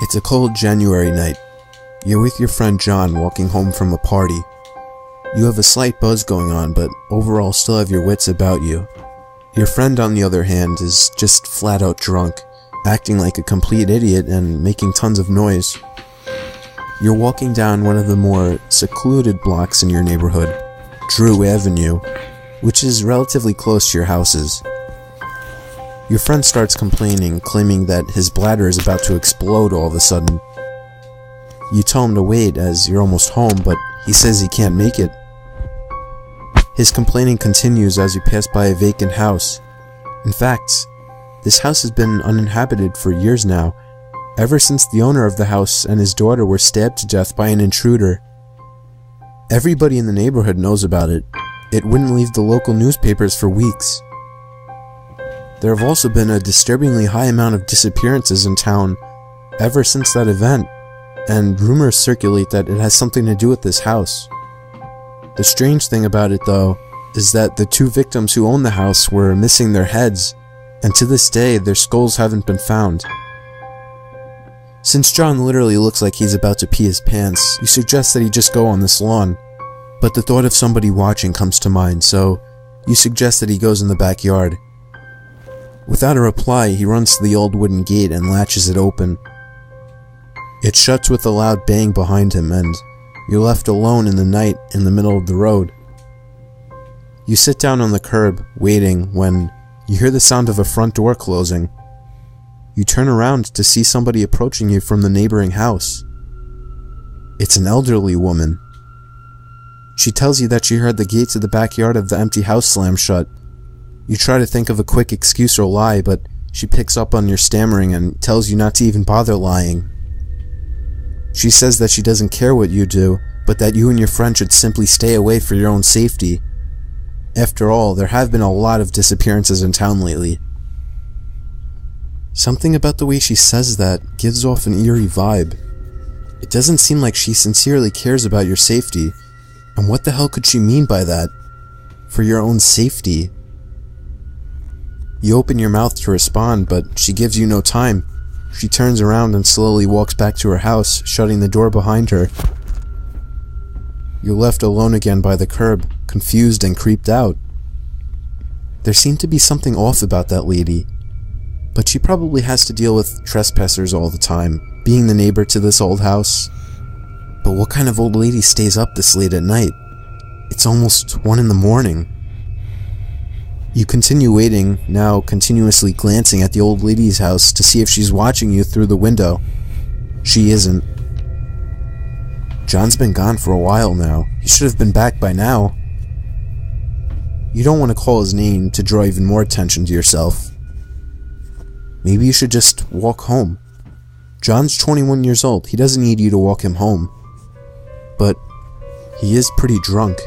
It's a cold January night. You're with your friend John walking home from a party. You have a slight buzz going on, but overall still have your wits about you. Your friend, on the other hand, is just flat out drunk, acting like a complete idiot and making tons of noise. You're walking down one of the more secluded blocks in your neighborhood, Drew Avenue, which is relatively close to your houses. Your friend starts complaining, claiming that his bladder is about to explode all of a sudden. You tell him to wait as you're almost home, but he says he can't make it. His complaining continues as you pass by a vacant house. In fact, this house has been uninhabited for years now, ever since the owner of the house and his daughter were stabbed to death by an intruder. Everybody in the neighborhood knows about it. It wouldn't leave the local newspapers for weeks. There have also been a disturbingly high amount of disappearances in town ever since that event, and rumors circulate that it has something to do with this house. The strange thing about it, though, is that the two victims who own the house were missing their heads, and to this day their skulls haven't been found. Since John literally looks like he's about to pee his pants, you suggest that he just go on this lawn, but the thought of somebody watching comes to mind, so you suggest that he goes in the backyard. Without a reply, he runs to the old wooden gate and latches it open. It shuts with a loud bang behind him, and you're left alone in the night in the middle of the road. You sit down on the curb, waiting, when you hear the sound of a front door closing. You turn around to see somebody approaching you from the neighboring house. It's an elderly woman. She tells you that she heard the gate to the backyard of the empty house slam shut. You try to think of a quick excuse or lie, but she picks up on your stammering and tells you not to even bother lying. She says that she doesn't care what you do, but that you and your friend should simply stay away for your own safety. After all, there have been a lot of disappearances in town lately. Something about the way she says that gives off an eerie vibe. It doesn't seem like she sincerely cares about your safety, and what the hell could she mean by that? For your own safety? You open your mouth to respond, but she gives you no time. She turns around and slowly walks back to her house, shutting the door behind her. You're left alone again by the curb, confused and creeped out. There seemed to be something off about that lady, but she probably has to deal with trespassers all the time, being the neighbor to this old house. But what kind of old lady stays up this late at night? It's almost 1 in the morning. You continue waiting, now continuously glancing at the old lady's house to see if she's watching you through the window. She isn't. John's been gone for a while now. He should have been back by now. You don't want to call his name to draw even more attention to yourself. Maybe you should just walk home. John's 21 years old. He doesn't need you to walk him home. But he is pretty drunk.